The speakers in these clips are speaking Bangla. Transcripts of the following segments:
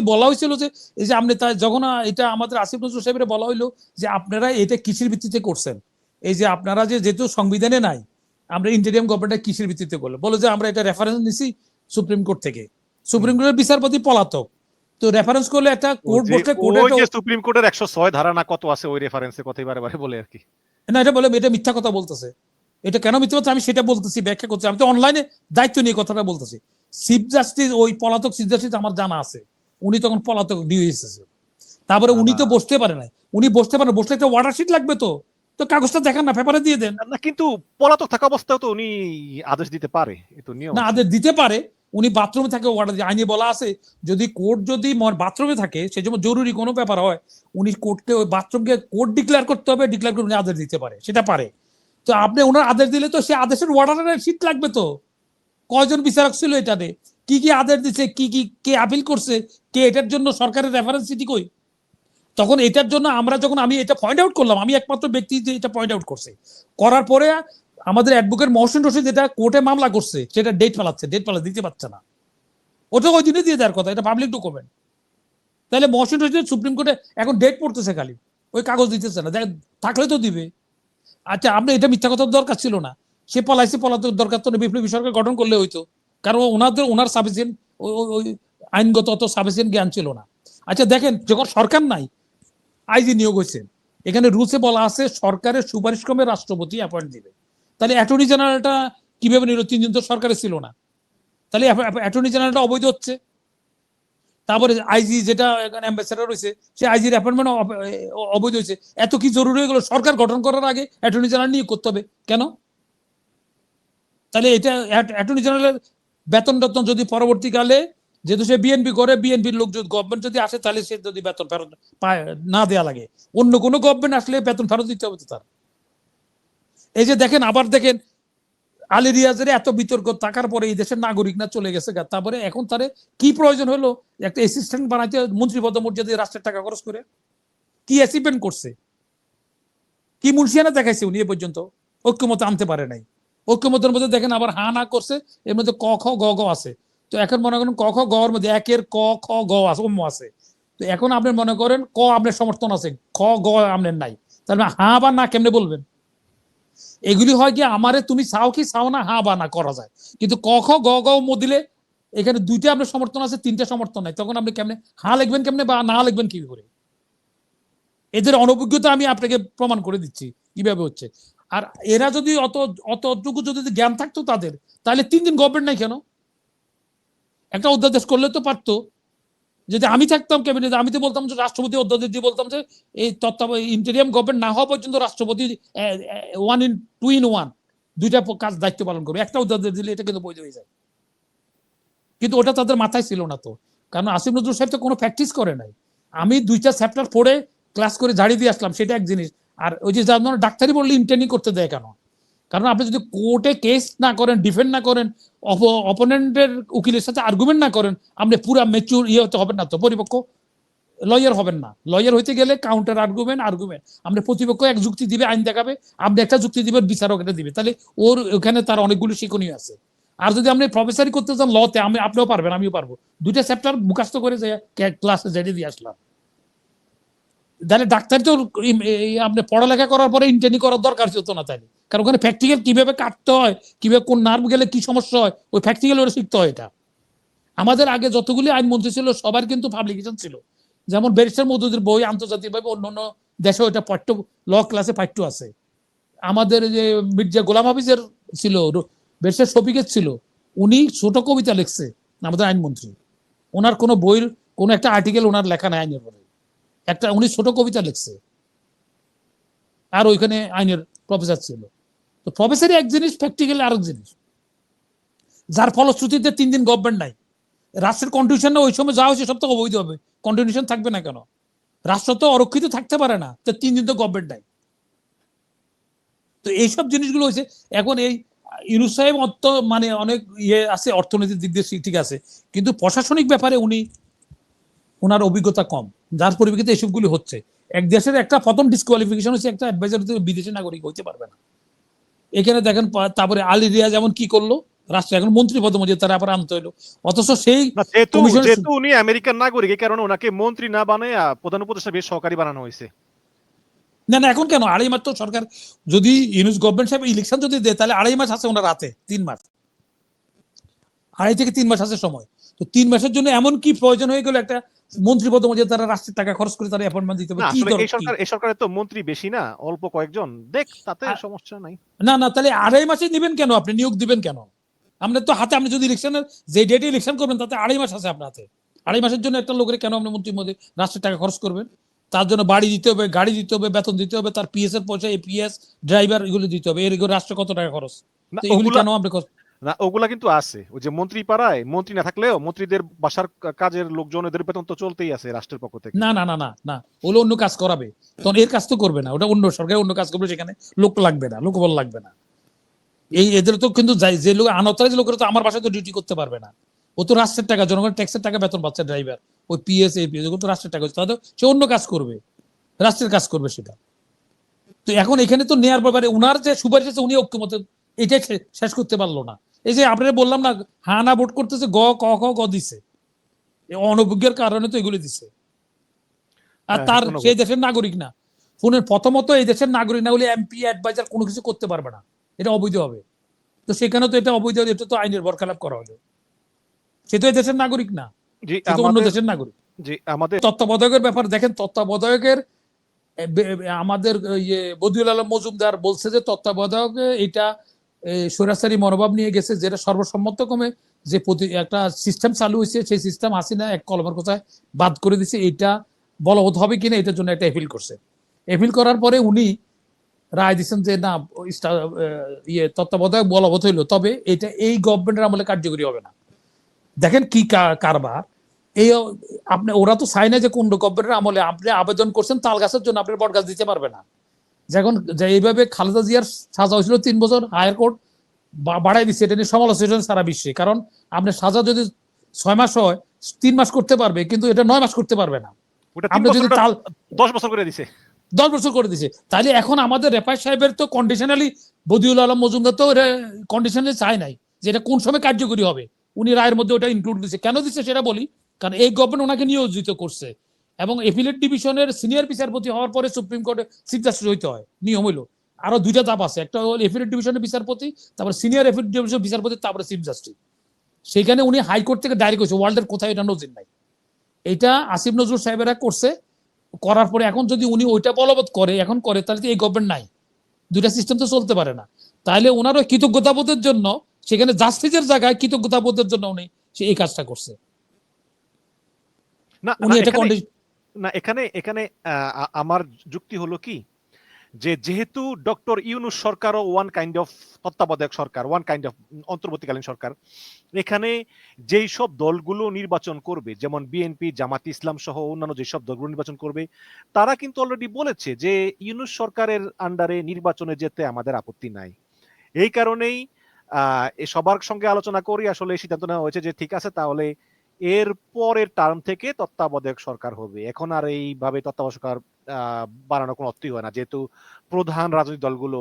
বলা হয়েছিল যে এই যে আপনি যখন এটা আমাদের আসিফ নজরুল সাহেবের বলা হইলো যে আপনারা এটা কিসের ভিত্তিতে করছেন, এই যে আপনারা যেহেতু সংবিধানে নাই, আমরা ইন্টেরিয়াম গভর্নমেন্ট কিসের ভিত্তিতে করলো, বলে যে আমরা এটা রেফারেন্স নিছি সুপ্রিম কোর্ট থেকে, সুপ্রিম কোর্টের বিচারপতি পলাতক, তো রেফারেন্স করলে একটা কোর্ট বসলে কোর্টে ওই যে সুপ্রিম কোর্টের 106 ধারা না কত আছে ওই রেফারেন্সে কথা বারে বলে আর কি। না এটা বলে এটা মিথ্যা কথা বলতেছে, এটা কেন মিথ্যা কথা আমি সেটা বলতেছি, ব্যাখ্যা করছি, আমি তো অনলাইনে দায়িত্ব নিয়ে কথাটা বলতেছি। চিফ জাস্টিস ওই পলাতক চিফ জাস্টিস আমার জানা আছে, উনি তখন পলাতক ডিওএসএস, তারপরে উনি তো বসতে পারে না, উনি বসতে পারে, বসলে একটা ওয়াটার শিট লাগবে, তো তো কাগজটা দেখান না, পেপারে দিয়ে দেন না, কিন্তু পলাতক থাকা অবস্থায় তো উনি আদেশ দিতে পারে, এ তো নিয়ম না, আছে। আদেশ দিতে পারে, উনি বাথরুমে থাকে ওয়াটার, আইনে বলা আছে যদি কোর্ট যদি বাথরুমে থাকে সে যেমন জরুরি কোনো ব্যাপার হয়, উনি কোর্টকে ওই বাথরুমকে কোর্ট ডিক্লেয়ার করতে হবে, ডিক্লেয়ার করে উনি আদেশ দিতে পারে, সেটা পারে। তো আপনি ওনার আদেশ দিলে তো সে আদেশের ওয়াটারের শীট লাগবে, তো কয়জন বিচারক ছিল এটাতে, কি কি আদেশ দিচ্ছে, কি কি কে আপিল করছে, কে এটার জন্য সরকারের রেফারেন্স সিটি কই, তখন এটার জন্য আমরা যখন আমি এটা পয়েন্ট আউট করলাম, আমি একমাত্র ব্যক্তি যে এটা পয়েন্ট আউট করছে, করার পরে আমাদের অ্যাডভোকেট মহসিন রশিদ যেটা কোর্টে মামলা করছে সেটা ডেট পালাচ্ছে, ডেট পালা দিতে পারছে না, ওটা ওই দিনে দিয়ে দেওয়ার কথা, এটা পাবলিক ডকুমেন্ট। তাহলে মহসিন রশিদ সুপ্রিম কোর্টে এখন ডেট পড়তেছে খালি, ওই কাগজ দিতেছে না, থাকলে তো দিবে। আচ্ছা আপনি এটা মিথ্যা কথার দরকার ছিল না, সে পলাইছে, পলাতে দরকার তো বিপ্লবী সরকার গঠন করলে হইতো, কারণ ওনার সাফিসিয়েন্ট ওই আইনগত অত সাফিসিয়েন্ট জ্ঞান ছিল না। আচ্ছা দেখেন যখন সরকার নাই, আইজি নিয়োগ হয়েছে, এখানে রুলসে বলা আছে সরকারের সুপারিশ ক্রমে রাষ্ট্রপতি অ্যাপয়েন্ট দিবে, তাহলে অ্যাটর্নি জেনারেলটা কিভাবে নিল, 3 দিন তো সরকারে ছিল না, তাহলে অ্যাটর্নি জেনারেলটা অবৈধ হচ্ছে। তারপরে আইজি যেটা অ্যাম্বাসেডর হয়েছে, সে আইজির অ্যাপয়েন্টমেন্ট অবৈধ হয়েছে। এত কি জরুরি হয়ে গেল সরকার গঠন করার আগে অ্যাটর্নি জেনারেল নিয়োগ করতে হবে কেন? তাহলে এটা অ্যাটর্নি জেনারেলের বেতন টেতন যদি পরবর্তীকালে, যেহেতু সে বিএনপি করে, বিএনপির লোক যদি গভর্নমেন্ট যদি আসে, তাহলে সে যদি বেতন ফেরত পায় না দেওয়া লাগে, অন্য কোনো গভর্নমেন্ট আসলে বেতন ফেরত দিতে হবে তার। এই যে দেখেন, আবার দেখেন আলী রিয়াজের এত বিতর্ক থাকার পরে এই দেশের নাগরিক না চলে গেছে, তারপরে এখন তারে কি প্রয়োজন হলো একটা অ্যাসিস্ট্যান্ট বানাইতে, মন্ত্রী পদ মর্যাদা রাষ্ট্রের টাকা খরচ করে, কি অ্যাচিভমেন্ট করছে, কি মুন্সিয়ানা দেখাইছে উনি এ পর্যন্ত, ঐক্যমত আনতে পারে নাই। ঐক্যমতের মধ্যে দেখেন আবার হা না করছে, এর মধ্যে ক খ গ গ আছে, তো এখন মনে করেন ক খ গ এর মধ্যে একের ক খ গ আছে, অম্ম আছে, তো এখন আপনি মনে করেন ক আপনার সমর্থন আছে, খ গ আপনার নাই, তাহলে হা বা না কেমনে বলবেন? এগুলি হয় কি আমারে তুমি চাও কি চাও না, হা বা না করা যায়, কিন্তু ক খ গ গ ম দিলে এখানে 2টা আপনার সমর্থন আছে, 3টা সমর্থন নাই, তখন আপনি কেমনে হা লিখবেন কেমনে বা না লিখবেন কি করে? এদের অনভিজ্ঞতা আমি আপনাকে প্রমাণ করে দিচ্ছি কিভাবে হচ্ছে। আর এরা যদি অতটুকু যদি জ্ঞান থাকতো তাদের, তাহলে 3 দিন গভর্নমেন্ট নাই কেন? একটা অধ্যাদেশ করলে তো পারতো, যদি আমি থাকতাম ক্যাবিনেটে, আমি তো বলতাম যে রাষ্ট্রপতি অধ্যাদেশ দিয়ে বলতাম যে এই ইন্টেরিয়াম গভর্নমেন্ট না হওয়া পর্যন্ত রাষ্ট্রপতি 2 in 1 দুইটা কাজ দায়িত্ব পালন করবে, একটা অধ্যাদেশ দিলে এটা কিন্তু বৈধ হয়ে যায়। কিন্তু ওটা তাদের মাথায় ছিল না, তো কারণ আসিফ নজরুল সাহেব তো কোনো প্র্যাকটিস করে নাই। আমি 2টা চ্যাপ্টার পড়ে ক্লাস করে ঝাড়ি দিয়ে আসলাম, সেটা এক জিনিস। আর ওই যে যার ডাক্তারি বললে ইন্টার্নি করতে দেয় কেন? কারণ আপনি যদি কোর্টে কেস না করেন, ডিফেন্ড না করেন, অপোনেন্টের উকিলের সাথে আর্গুমেন্ট না করেন, আপনি পুরো ম্যাচিউর হতে হবেন না, তো পরিপক্ক লয়ার হবেন না। লয়ার হইতে গেলে কাউন্টার আর্গুমেন্ট আপনি প্রতিপক্ষ এক যুক্তি দিবে, আইন দেখাবে, আপনি একটা যুক্তি দিবেন, বিচারক এটা দিবে, তাহলে ওর ওখানে তার অনেকগুলো শিক্ষণীয় আছে। আর যদি আপনি প্রফেসরি করতে চান লতে, আপনিও পারবেন, আমিও পারবো, 2টা চ্যাপ্টার মুখস্থ করে যে ক্লাসে জেনে দিয়ে আসলাম। তাহলে ডাক্তার তো আপনি পড়ালেখা করার পরে ইন্টার্নি করার দরকার হতো না, তাইলে কারণ ওখানে প্র্যাকটিক্যাল কিভাবে কাটতে হয়, কিভাবে কোন নার্ভ গেলে কি সমস্যা হয়, ওই প্র্যাকটিক্যাল ওরা শিখতে হয়। এটা আমাদের আগে যতগুলি আইনমন্ত্রী ছিল সবার কিন্তু পাবলিকেশন ছিল, যেমন ব্যারিস্টার মওদুদের বই আন্তর্জাতিকভাবে অন্যান্য দেশে ওইটা পাঠ্য ল ক্লাসে পাঠ্য আছে। আমাদের যে মির্জা গোলাম হাফিজের ছিল, ব্যারিস্টার শফিকের ছিল, উনি ছোট কবিতা লিখছে আমাদের আইনমন্ত্রী, ওনার কোনো বইয়ের কোনো একটা আর্টিকেল ওনার লেখা নাই আইনের পরে, একটা উনি ছোট কবিতা লিখছে, আর ওইখানে আইনের প্রফেসর ছিল। তো প্রফেসরই এক জিনিস, প্র্যাকটিক্যালি আরেক জিনিস, যার ফলশ্রুতিতে 3 দিন গভর্নমেন্ট নাই। রাষ্ট্রের কন্টিনিউশন ওই সময় যা হয়েছে সব তো অবৈধ হবে, কন্টিনিউশন থাকবে না কেন? রাষ্ট্র তো অরক্ষিত থাকতে পারে না, তো 3 দিন তো গভর্নমেন্ট নাই। তো এইসব জিনিসগুলো হয়েছে। এখন এই ইউনূস সাহেব মানে অনেক আছে অর্থনৈতিক দিক দিয়ে ঠিক আছে, কিন্তু প্রশাসনিক ব্যাপারে ওনার অভিজ্ঞতা কম, যার পরিপ্রেক্ষিতে এসবগুলি হচ্ছে। এক দেশের একটা প্রথম ডিসকোয়ালিফিকেশন হচ্ছে একটা অ্যাডভাইজার বিদেশি নাগরিক হইতে পারবে না। এখানে দেখেন তারপরে আলী রিয়া যেমন কি করলো, রাষ্ট্র এখন মন্ত্রী পদমর্যাদা তারা আবার আনতে হইলো, অথচ সেই না, যেহেতু কমিশনের যেহেতু উনি আমেরিকান নাগরিক, এই কারণে ওনাকে মন্ত্রী না বানায় প্রধান উপদেষ্টা বেশ সহকারী বানানো হয়েছে। না না এখন কেন 2.5 মাস তো সরকার, যদি ইউনুস গভর্নমেন্ট সাহেব ইলেকশন যদি দেয় তাহলে 2.5 মাস আছে ওনার হাতে, 3 মাস, 2.5 থেকে 3 মাস আছে সময়। তো 3 মাসের জন্য এমন কি প্রয়োজন হয়ে গেল একটা মন্ত্রী পদমর্যাদা তারা রাষ্ট্রের টাকা খরচ করে তারা অ্যাপয়েন্টমেন্ট দিতে হবে, না কি আসলে দরকার কি? এই সরকারের তো মন্ত্রী বেশি না, অল্প কয়েকজন, দেখ তাতে আ- সমস্যা নাই। না না তাহলে 2.5 মাসে নিবেন কেন, আপনি নিয়োগ দিবেন কেন? আপনার তো হাতে, আপনি যদি ইলেকশনের যে ডেটে ইলেকশন করবেন তাতে 2.5 মাস আছে আপনার হাতে। 2.5 মাসের জন্য একটা লোকের কেন আপনি মন্ত্রীর মধ্যে রাষ্ট্রের টাকা খরচ করবেন? তার জন্য বাড়ি দিতে হবে, গাড়ি দিতে হবে, বেতন দিতে হবে, তার পিএস এর পয়সা, এপিএস, ড্রাইভার, এগুলো দিতে হবে, এর রাষ্ট্রে কত টাকা খরচ? না তো এগুলি ওগুলা কেন আপনি না ওগুলা কিন্তু আছে, ওই যে মন্ত্রী পাড়ায় মন্ত্রী না থাকলেও মন্ত্রীদের বাসার কাজের লোকজন, এদের বেতন তো চলতেই আছে রাষ্ট্রের পক্ষ থেকে। না না না না না, ওগুলো অন্য কাজ করাবে, তখন এর কাজ তো করবে না, ওটা অন্য সরকার অন্য কাজ করবে, সেখানে লোক লাগবে না, লোকবল লাগবে না। এই এদের তো কিন্তু যে লোক আনঅথরাইজ লোকেরা তো আমার বাসায় তো ডিউটি করতে পারবে না, ও তো রাষ্ট্রের টাকা, জনগণের ট্যাক্সের টাকা বেতন পাচ্ছে ড্রাইভার, ওই পিএস এপিএস ওগুলো তো রাষ্ট্রের টাকা, তাহলে সে অন্য কাজ করবে, রাষ্ট্রের কাজ করবে সেটা। তো এখন এখানে তো নেয়ার ব্যাপারে উনার যে সুপারিশ আছে উনি ঐক্যমত, এটাই শেষ করতে পারলো না। এই যে আপনারা বললাম না, হানা ভোট করতেছে, গ ক খ গ দিছে, অনভিজ্ঞের কারণে তো এগুলো দিছে। আর হ্যাঁ, তার কোনো সেই দেশের নাগরিক না, ফোনের প্রথমত এই দেশের নাগরিক না হলে এমপি অ্যাডভাইজার কোনো কিছু করতে পারবে না, এটা অবৈধ হবে। তো সেখানে তো এটা অবৈধ, এটা তো আইনের বরখেলাপ করা হলো, সে তো এই দেশের নাগরিক না, জি সে তো অন্য দেশের নাগরিক। জি আমাদের তত্ত্বাবধায়কের ব্যাপার দেখেন, তত্ত্বাবধায়কের আমাদের ইয়ে বদিউল আলম মজুমদার বলছে যে তত্ত্বাবধায়ক এটা স্বৈরাচারী মনোভাব নিয়ে গেছে, যেটা সর্বসম্মতক্রমে যে একটা সিস্টেম চালু হয়েছে সেই সিস্টেম হাসিনা এক কলমের কথায় বাদ করে দিছে, এটা বলবৎ হবে কিনা এটার জন্য একটা এপিল করছে। এপিল করার পরে উনি রায় দিচ্ছেন যে না, ইয়ে তত্ত্বাবধায়ক বলবৎ হইলো, তবে এটা এই গভর্নমেন্টের আমলে কার্যকরী হবে না। দেখেন কি কারবার, এই আপনি ওরা তো চায় না যে কোন গভর্নমেন্টের আমলে আপনি আবেদন করছেন তাল গাছের জন্য আপনি বট গাছ দিতে পারবে না। যখন এইভাবে খালেদা জিয়ার সাজা হয়েছিল 3 বছর, হায়ার কোর্ট বাড়াই দিচ্ছে, এটা নিয়ে সমালোচনা সারা বিশ্বে। কারণ আপনার সাজা যদি 6 মাস হয়, 3 মাস করতে পারবে, কিন্তু এটা 9 মাস করতে পারবে না। ওটা 3 আপনি বছর, যদি ওটা তাল 10 বছর করে দিছে। 10 বছর করে দিছে, তাহলে এখন আমাদের রেফাই সাহেবের তো কন্ডিশনালি, বদিউল আলম মজুমদার তো কন্ডিশনালি চায় নাই যে এটা কোন সময় কার্যকরী হবে, উনি রায়ের মধ্যে ওটা ইনক্লুড দিচ্ছে। কেন দিচ্ছে সেটা বলি, কারণ এই গভর্নমেন্ট ওনাকে নিয়োজিত করছে, এবং এপিলেট ডিভিশনের সিনিয়র বিচারপতি হওয়ার পরে সুপ্রিম কোর্টে চিফ জাস্টিস হইতে হয়, নিয়ম হইলো। আরো 2টা ধাপ আছে, একটা হল এপিলেট ডিভিশনের বিচারপতি, তারপর সিনিয়র এপিলেট ডিভিশনের বিচারপতি, তারপরে চিফ জাস্টিস। সেখানে উনি হাইকোর্ট থেকে ডাইরেক্ট হয়েছে, ওয়ার্ল্ডের কোথায় এটা নজির নাই। এটা আসিফ নজরুল সাহেবেরা করছে, করার পরে এখন যদি উনি ওইটা বলবৎ করে, এখন করে, তাহলে তো এই গভর্নমেন্ট নাই, 2টা সিস্টেম তো চলতে পারে না। তাহলে ওনারও কৃতজ্ঞতাবোধের জন্য, সেখানে জাস্টিসের জায়গায় কৃতজ্ঞতাবোধের জন্য উনি সে এই কাজটা করছে, না উনি না এটা এখানে কন্ডিশন। না এখানে এখানে আমার যুক্তি হলো কি, যে যেহেতু ডক্টর ইউনূস সরকারও ওয়ান কাইন্ড অফ তত্ত্বাবধায়ক সরকার, ওয়ান কাইন্ড অফ অন্তর্বর্তীকালীন সরকার, এখানে যেই সব দলগুলো নির্বাচন করবে, যেমন বিএনপি, জামাত ইসলাম সহ অন্যান্য যেসব দলগুলো নির্বাচন করবে, তারা কিন্তু অলরেডি বলেছে যে ইউনূস সরকারের আন্ডারে নির্বাচনে যেতে আমাদের আপত্তি নাই। এই কারণেই সবার সঙ্গে আলোচনা করি আসলে সিদ্ধান্ত নেওয়া হয়েছে যে ঠিক আছে, তাহলে এর পরের টার্ম থেকে তত্ত্বাবধায়ক সরকার হবে। এখন আর এইভাবে তত্ত্বাবধায়ক সরকার বানানোর কোনো অর্থই হয় না, যেহেতু প্রধান রাজনৈতিক দলগুলো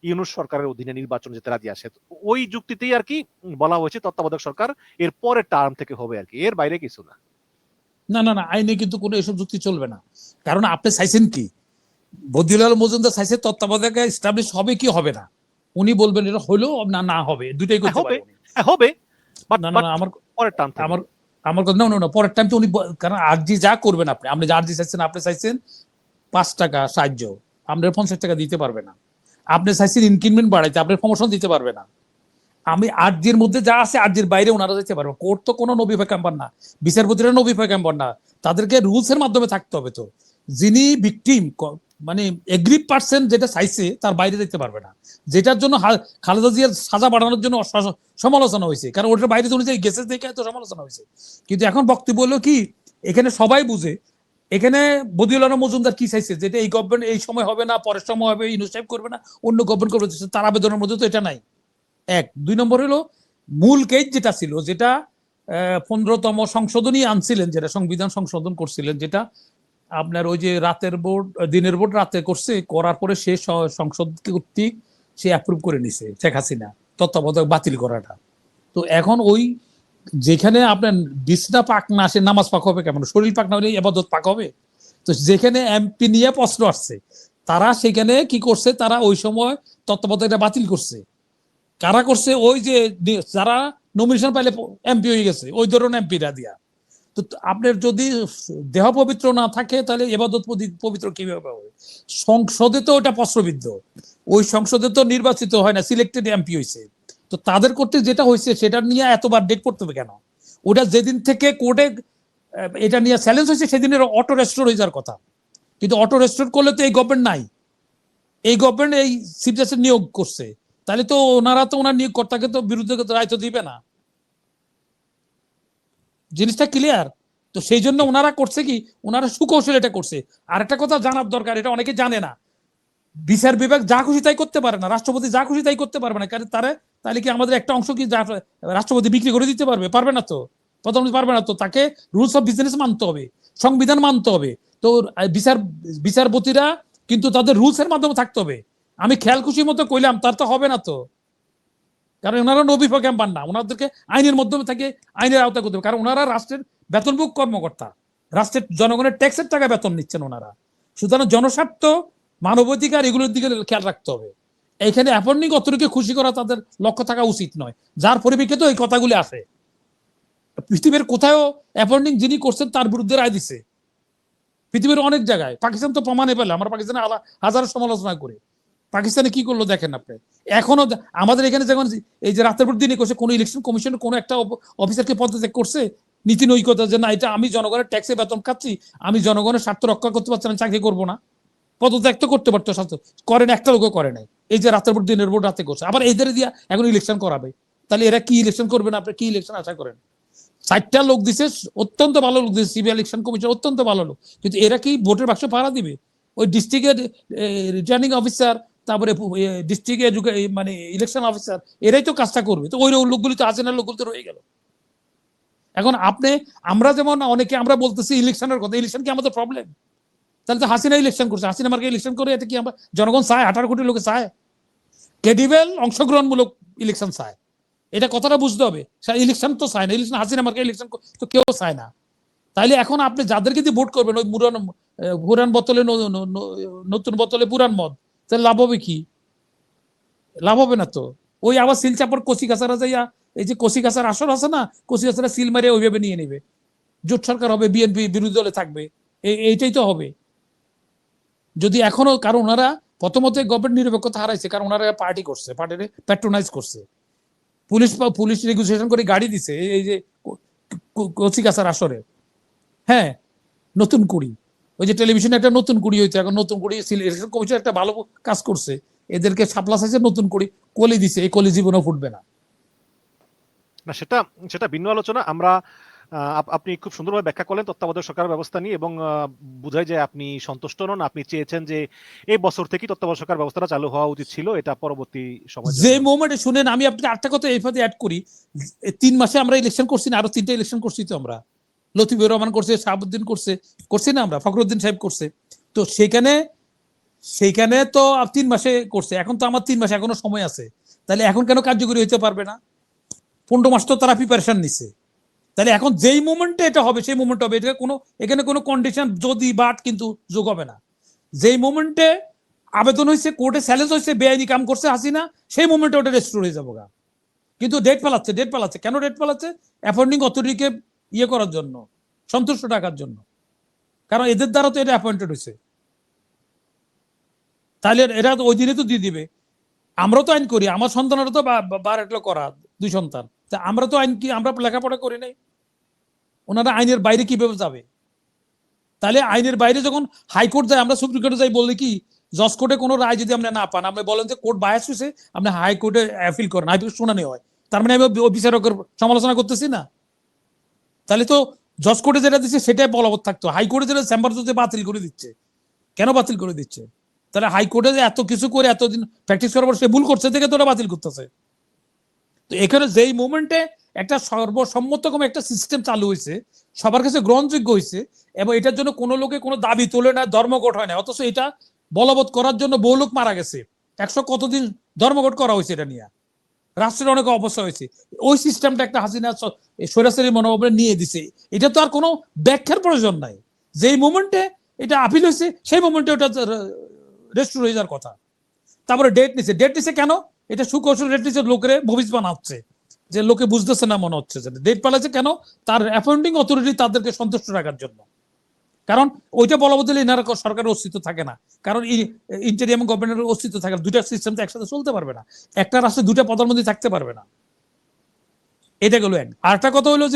ইউনূস সরকারের অধীনে নির্বাচন যেতে রাজি আসে। ওই যুক্তিতেই আর কি বলা হয়েছে তত্ত্বাবধায়ক সরকার এর পরের টার্ম থেকে হবে আর কি, এর বাইরে কিছু না। না না না, আইনে কিন্তু কোনো এসব যুক্তি চলবে না। কারণ আপনি চাইছেন কি, বদিউল আলম মজুমদার চাইছে তত্ত্বাবধায়ক এস্টাবলিশ হবে কি হবে না, উনি বলবেন এটা হলো না না হবে, দুটাই করতে হবে, পারে উনি। হবে, বাট না না বাট না, আমার পরের টার্ম থেকে। আমার আমার কথা না, না পরের টাইম তো উনি কারণ আরজি যা করবেন, আপনি যে আরজি চাইছেন, আপনি চাইছেন 5 টাকা সাহায্য, আপনার 50 টাকা দিতে পারবে না। আপনি চাইছেন ইনক্রিমেন্ট বাড়াইতে, আপনার প্রমোশন দিতে পারবে না। আমি আরজির মধ্যে যা আছে আরজির বাইরে ওনারা দিতে পারবে। কোর্ট তো কোনো নবী পেগাম্বার না, বিচারপতিরা নবী পেগাম্বার না, তাদেরকে রুলস এর মাধ্যমে থাকতে হবে। তো যিনি ভিকটিম, মানে এগ্রি পার্সন যেটা চাইছে তার বাইরে যেতে পারবে না, যেটার জন্য খালেদা জিয়ার সাজা বাড়ানোর জন্য সমালোচনা হয়েছে, কারণ ওটার বাইরে উনি গেছে দেখে এত সমালোচনা হয়েছে। কিন্তু এখন বক্তব্য হলো কি, এখানে সবাই বুঝে, এখানে বদিউল আলম মজুমদার কি চাইছে, যেটা এই গভর্নমেন্ট এই সময় হবে না, পরের সময় হবে, ইউনূস সাহেব করবে না, অন্য গভর্নমেন্ট করবে, তার আবেদনের মধ্যে তো এটা নাই। 2 নম্বর হলো মূল কেজ যেটা ছিল, যেটা 15তম সংশোধনী আনছিলেন, যেটা সংবিধান সংশোধন করছিলেন, যেটা আপনার ওই যে রাতের ভোট দিনের ভোট রাতে করছে, করার পরে সে সংসদ কর্তৃক সে অ্যাপ্রুভ করে নিছে শেখ হাসিনা তত্ত্বাবধায়ক বাতিল করাটা। তো এখন ওই যেখানে আপনার বিছনা পাক না আসে নামাজ পাক হবে কেমন, শরীর পাক না হলে ইবাদত পাক হবে? তো যেখানে এমপি নিয়ে প্রশ্ন আসছে, তারা সেখানে কি করছে, তারা ওই সময় তত্ত্বাবধায়কটা বাতিল করছে। কারা করছে? ওই যে যারা নমিনেশন পাইলে এমপি হয়ে গেছে, ওই ধরনের এমপিরা দিয়া। তো আপনার যদি দেহ পবিত্র না থাকে তাহলে এবাদত পবিত্র কিভাবে হবে? সংসদে তো ওটা প্রশ্নবিদ্ধ, ওই সংসদে তো নির্বাচিত হয় না, সিলেক্টেড এমপি হয়েছে। তো তাদের করতে যেটা হয়েছে সেটা নিয়ে এতবার ডেট করতে হবে কেন? ওটা যেদিন থেকে কোর্টে এটা নিয়ে চ্যালেঞ্জ হয়েছে সেদিনের অটো রেস্টোর হয়ে যাওয়ার কথা। কিন্তু অটো রেস্টোর করলে তো এই গভর্নমেন্ট নাই, এই গভর্নমেন্ট এই চিফ জাস্টিস নিয়োগ করছে, তাহলে তো ওনারা তো ওনার নিয়োগকর্তাকে তো বিরুদ্ধে রায় তো দিবে না। জিনিসটা ক্লিয়ার? তো সেই জন্য ওনারা করছে কি, ওনারা সুকৌশল এটা করছে। আর একটা কথা জানার দরকার, এটা অনেকে জানে না, বিচার বিভাগ যা খুশি তাই করতে পারে না, রাষ্ট্রপতি যা খুশি তাই করতে পারবে না। কারণ তাহলে কি আমাদের একটা অংশ কি রাষ্ট্রপতি বিক্রি করে দিতে পারবে? পারবে না তো, প্রধানমন্ত্রী পারবে না তো। তাকে রুলস অফ বিজনেস মানতে হবে, সংবিধান মানতে হবে। তো বিচারপতিরা কিন্তু তাদের রুলস এর মাধ্যমে থাকতে হবে। আমি খেয়াল খুশি মতো কইলাম তার তো হবে না তো, কারণ ওনারা নবী ফকেম পান না, ওনাদেরকে আইনের মাধ্যমে থেকে আইনের আওতায় করতে হবে। কারণ ওনারা রাষ্ট্রের বেতনভোগ কর্মকর্তা, রাষ্ট্রের জনগণের ট্যাক্সের টাকা বেতন নিচ্ছেন ওনারা। সুতরাং জনস্বার্থ, মানবাধিকার এগুলোর দিকে খেয়াল রাখতে হবে। এইখানে অ্যাপয়েন্টিং অথরিটিকে খুশি করা তাদের লক্ষ্য থাকা উচিত নয়, যার পরিপ্রেক্ষিতে এই কথাগুলি আসে। পৃথিবীর কোথাও অ্যাপয়েন্টিং যিনি করছেন তার বিরুদ্ধে রায় দিছে, পৃথিবীর অনেক জায়গায়। পাকিস্তান তো প্রমাণে পেলে, আমরা পাকিস্তানে হাজারো সমালোচনা করি, পাকিস্তানে কি করলো দেখেন আপনি। এখনো আমাদের এখানে যখন এই যে রাতের পর দিনে করছে, কোন ইলেকশন কমিশনের কোন একটা অফিসারকে পদত্যাগ করছে নীতি নৈকতা, যে না এটা আমি জনগণের ট্যাক্সে বেতন খাচ্ছি, আমি জনগণের স্বার্থ রক্ষা করতে পারছি না, চাকরি করবো না। পদত্যাগ তো করতে পারতো, স্বার্থ করেন, একটা লোকও করে নাই। এই যে রাতের পর দিনের ভোট রাতে করছে, আবার এদের দিয়া এখন ইলেকশন করাবে। তাহলে এরা কি ইলেকশন করবে না? আপনি কি ইলেকশন আশা করেন? 4টা লোক দিছে, অত্যন্ত ভালো লোক দিছে, সিবিআই ইলেকশন কমিশন অত্যন্ত ভালো লোক, কিন্তু এরা কি ভোটের বাক্স পাহারা দিবে? ওই ডিস্ট্রিক্টের রিটার্নিং অফিসার, তারপরে ডিস্ট্রিক্ট মানে ইলেকশন অফিসার, এরাই তো কাজটা করবে। তো ওই লোকগুলি তো আছে না, লোকগুলি তো রয়ে গেল। এখন আপনি, আমরা যেমন অনেকে আমরা বলতেছি ইলেকশনের কথা, ইলেকশন কি আমাদের প্রবলেম? তাহলে তো হাসিনা ইলেকশন করছে, হাসিনা মার্কে ইলেকশন করে এটা কি আমরা জনগণ চায়? 18 কোটি লোকে চায়? ক্রেডিবল অংশগ্রহণমূলক ইলেকশন চায়, এটা কথাটা বুঝতে হবে। ইলেকশন তো চায় না, ইলেকশন হাসিনা মার্কে ইলেকশন তো কেউ চায় না। তাইলে এখন আপনি যাদেরকে দিয়ে ভোট করবেন, ওই পুরান বোতলে নতুন বোতলে পুরান মদ, তাহলে লাভ হবে কি? লাভ হবে না তো। ওই আবার সিল চাপড় কচি কাছারা যাইয়া, এই যে কচি কাছার আসর আছে না, কচি কাছারা সিল মারিয়ে ওইভাবে নিয়ে নেবে, জোট সরকার হবে, বিএনপি বিরোধী দলে থাকবে, এইটাই তো হবে। যদি এখনো, কারণ ওনারা প্রথমত গভর্নমেন্ট নিরপেক্ষতা হারাইছে, কারণ ওনারা পার্টি করছে, পার্টির প্যাট্রোনাইজ করছে, পুলিশ নেগোসিয়েশন করে গাড়ি দিছে এই যে কচি কাছার আসরে। হ্যাঁ, নতুন কুড়ি, ওই যে টেলিভিশনে একটা নতুন কুড়ি হইতো, এখন নতুন কুড়ি ইলেকশন কমিশন একটা ভালো কাজ করছে, এদেরকে সাপ্লাস আছে নতুন কুড়ি কলি দিছে, এই কলি জীবনেও ফুটবে না। না, সেটা সেটা ভিন্ন আলোচনা। আমরা আপনি খুব সুন্দরভাবে ব্যাখ্যা করলেন তত্ত্বাবধায়ক সরকার ব্যবস্থা নিয়ে, এবং বুঝায় যে আপনি সন্তুষ্ট নন, আপনি চেয়েছেন যে এই বছর থেকে তত্ত্বাবধায়ক সরকার ব্যবস্থাটা চালু হওয়া উচিত ছিল, এটা পরবর্তী সময়। যে মোমেন্টে শুনেন, আমি আপনাকে আরেকটা কথা এই ফাঁদে অ্যাড করি, 3 মাসে আমরা ইলেকশন করছি না, আরো 3টা ইলেকশন করছি তো আমরা। লতিফুর রহমান করছে, শাহাবুদ্দিন করছি না আমরা, ফখরুদ্দিন সাহেব করছে। তো সেইখানে তো 3 মাসে করছে, এখন তো আমার 3 মাসে এখনো সময় আছে, তাহলে এখন কেন কার্যকরী হইতে পারবে না? 15 মাস তো তারা প্রিপারেশন নিছে। তাহলে এখন যেই মোমেন্টে এটা হবে সেই মোমেন্ট হবে, এটা এখানে কোনো কন্ডিশন যদি বাট কিন্তু যোগ হবে না। যেই মোমেন্টে আবেদন হয়েছে, কোর্টে চ্যালেঞ্জ হয়েছে, বেআইনি কাম করছে হাসিনা, সেই মোমেন্টে ওটা রেস্টোর হয়ে যাবো গা। কিন্তু ডেট পালাচ্ছে কেন? ডেট পালাচ্ছে অ্যাপয়েন্টিং অথরিটিকে ইয়ে করার জন্য, সন্তুষ্ট রাখার জন্য, কারণ এদের দ্বারা তো এটা অ্যাপয়েন্টেড হয়েছে। তাহলে এরা তো ওই দিনে তো দিয়ে দিবে। আমরাও তো আইন করি, আমার সন্তানেরও তো বার এটলো করা, 2 সন্তান, তা আমরা তো আইন কি, আমরা লেখাপড়া করি নাই? ওনারা আইনের বাইরে কিভাবে যাবে? তাহলে আইনের বাইরে যখন হাইকোর্ট যায়, আমরা সুপ্রিম কোর্টে যাই, বললে কি জজ কোর্টে কোনো রায় যদি আমরা না পান, আপনি বলেন যে কোর্ট বায়াস হয়েছে, আপনি হাইকোর্টে অ্যাপিল করেন, হাইকোর্ট শুনানি হয়, তার মানে আমি বিচারকের সমালোচনা করতেছি না। তাহলে তো জজ কোর্টে যেটা দিচ্ছে সেটাই বলবৎ থাকতো, হাইকোর্টে যেটা চেম্বার জজে বাতিল করে দিচ্ছে। কেন বাতিল করে দিচ্ছে? তাহলে হাইকোর্টে যে এত কিছু করে এতদিন প্র্যাকটিস করার পর সে ভুল করছে থেকে তো ওরা বাতিল করতেছে। তো এখানে যেই মোমেন্টে একটা সর্বসম্মতক্রমে একটা সিস্টেম চালু হয়েছে, সবার কাছে গ্রহণযোগ্য হয়েছে, এবং এটার জন্য কোনো লোকে কোনো দাবি তোলে না, ধর্মঘট হয় না, অথচ এটা বলবৎ করার জন্য বহু লোক মারা গেছে, 100 কতদিন ধর্মঘট করা হয়েছে এটা নিয়ে। রাষ্ট্রের অনেক অবস্থা হয়েছে, ওই সিস্টেমটা একটা হাসিনা সরাসরি মনোভাবে নিয়ে দিছে। এটা তো আর কোনো ব্যাখ্যার প্রয়োজন নাই, যেই মোমেন্টে এটা আপিল হয়েছে সেই মোমেন্টে ওটা রেস্টোর হয়ে যাওয়ার কথা। তারপরে ডেট নিছে কেন? এটা সুকৌশল ডেট নিছে, লোকের ভবিষ্য বানাচ্ছে, যে লোকে বুঝতেছে না মনে হচ্ছে যে ডেট পালাচ্ছে কেন, তার অ্যাপয়েন্টিং অথরিটি তাদেরকে সন্তুষ্ট রাখার জন্য। কারণ ওইটা বলা বদলে এনারা সরকারের অস্তিত্ব থাকে না, কারণ ইন্টেরিয়াম গভর্নমেন্টের অস্তিত্ব থাকে না, দুইটা সিস্টেম তো একসাথে চলতে পারবে না, একটা রাষ্ট্রে দুইটা প্রধানমন্ত্রী থাকতে পারবে না। এটা গেল এক। আরেকটা কথা হলো